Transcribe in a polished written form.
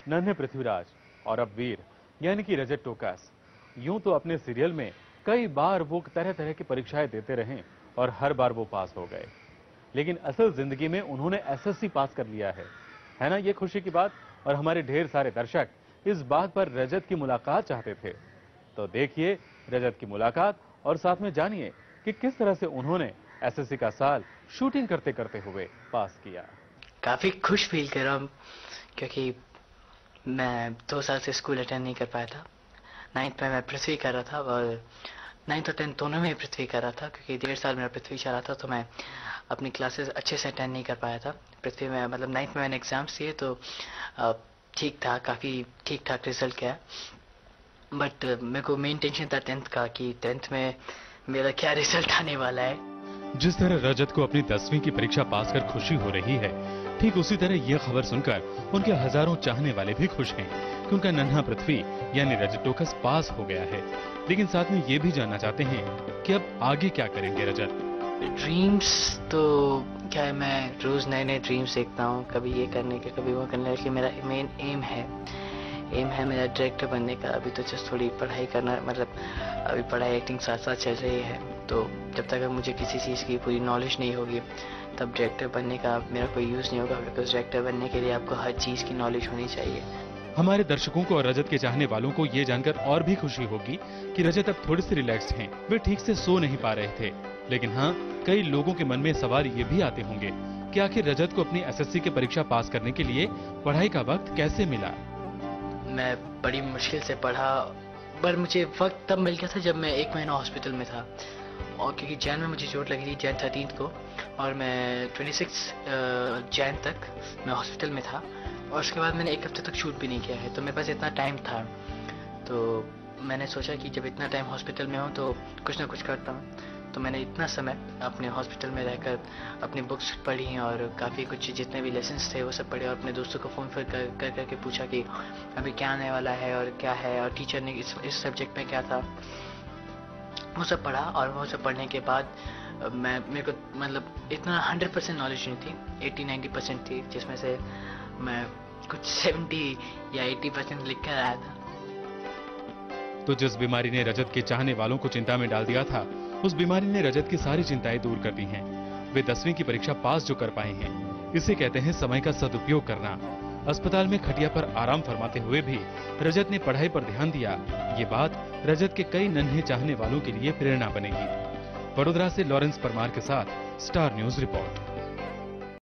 नन्हे पृथ्वीराज और अब वीर यानी कि रजत टोकस। यूं तो अपने सीरियल में कई बार वो तरह तरह की परीक्षाएं देते रहे और हर बार वो पास हो गए, लेकिन असल जिंदगी में उन्होंने एसएससी पास कर लिया है ना ये खुशी की बात। और हमारे ढेर सारे दर्शक इस बात पर रजत की मुलाकात चाहते थे, तो देखिए रजत की मुलाकात और साथ में जानिए कि किस तरह से उन्होंने एसएससी का साल शूटिंग करते करते हुए पास किया। काफी खुश फील कर रहा हूँ क्योंकि मैं 2 साल से स्कूल अटेंड नहीं कर पाया था। 9th में मैं पृथ्वी कर रहा था और 9th और 10th दोनों में पृथ्वी कर रहा था क्योंकि 1.5 साल मेरा पृथ्वी चला था, तो मैं अपनी क्लासेस अच्छे से अटेंड नहीं कर पाया था पृथ्वी में। मतलब 9th में मैंने एग्जाम्स दिए तो ठीक था, काफ़ी ठीक ठाक रिजल्ट किया, बट मेरे को मेन टेंशन था 10th का कि 10th में मेरा क्या रिजल्ट आने वाला है। जिस तरह रजत को अपनी 10वीं की परीक्षा पास कर खुशी हो रही है, ठीक उसी तरह ये खबर सुनकर उनके हजारों चाहने वाले भी खुश हैं कि उनका नन्हा पृथ्वी यानी रजत टोकस पास हो गया है। लेकिन साथ में ये भी जानना चाहते हैं कि अब आगे क्या करेंगे रजत। ड्रीम्स तो क्या है, मैं रोज नए नए ड्रीम्स देखता हूँ, कभी ये करने के कभी वो करने के। मेरा मेन एम है मेरा डायरेक्टर बनने का। अभी तो जस्ट थोड़ी पढ़ाई करना, मतलब अभी पढ़ाई एक्टिंग साथ साथ चल रही है, तो जब तक मुझे किसी चीज़ की पूरी नॉलेज नहीं होगी तब डायरेक्टर बनने का मेरा कोई यूज़ नहीं होगा, बिकॉज डायरेक्टर बनने के लिए आपको हर चीज़ की नॉलेज होनी चाहिए। हमारे दर्शकों को और रजत के चाहने वालों को ये जानकर और भी खुशी होगी कि रजत अब थोड़ी सी रिलैक्स्ड हैं। वे ठीक से सो नहीं पा रहे थे, लेकिन हाँ, कई लोगों के मन में सवाल ये भी आते होंगे कि आखिर रजत को अपनी एसएससी की परीक्षा पास करने के लिए पढ़ाई का वक्त कैसे मिला। मैं बड़ी मुश्किल से पढ़ा, पर मुझे वक्त तब मिल गया था जब मैं 1 महीना हॉस्पिटल में था, और क्योंकि जैन में मुझे चोट लगी थी, जैन 13th को, और मैं 26 जैन तक मैं हॉस्पिटल में था, और उसके बाद मैंने 1 हफ्ते तक शूट भी नहीं किया है, तो मेरे पास इतना टाइम था, तो मैंने सोचा कि जब इतना टाइम हॉस्पिटल में हूँ तो कुछ ना कुछ करता हूँ। तो मैंने इतना समय अपने हॉस्पिटल में रहकर अपनी बुक्स पढ़ी और काफ़ी कुछ जितने भी लेसन्स थे वो सब पढ़े, और अपने दोस्तों को फ़ोन कर करके पूछा कि अभी क्या आने वाला है और क्या है, और टीचर ने इस सब्जेक्ट में क्या था, वो सब पढ़ा। और वो सब पढ़ने के बाद मेरे को मतलब इतना 100% नॉलेज नहीं थी, 80-90% थी, जिसमें से मैं कुछ 70 या 80% लिख कर आया था। तो जिस बीमारी ने रजत के चाहने वालों को चिंता में डाल दिया था, उस बीमारी ने रजत की सारी चिंताएं दूर कर दी हैं। वे 10वीं की परीक्षा पास जो कर पाए हैं, इसे कहते हैं समय का सदुपयोग करना। अस्पताल में खटिया पर आराम फरमाते हुए भी रजत ने पढ़ाई पर ध्यान दिया। ये बात रजत के कई नन्हे चाहने वालों के लिए प्रेरणा बनेगी। वडोदरा से लॉरेंस परमार के साथ स्टार न्यूज रिपोर्ट।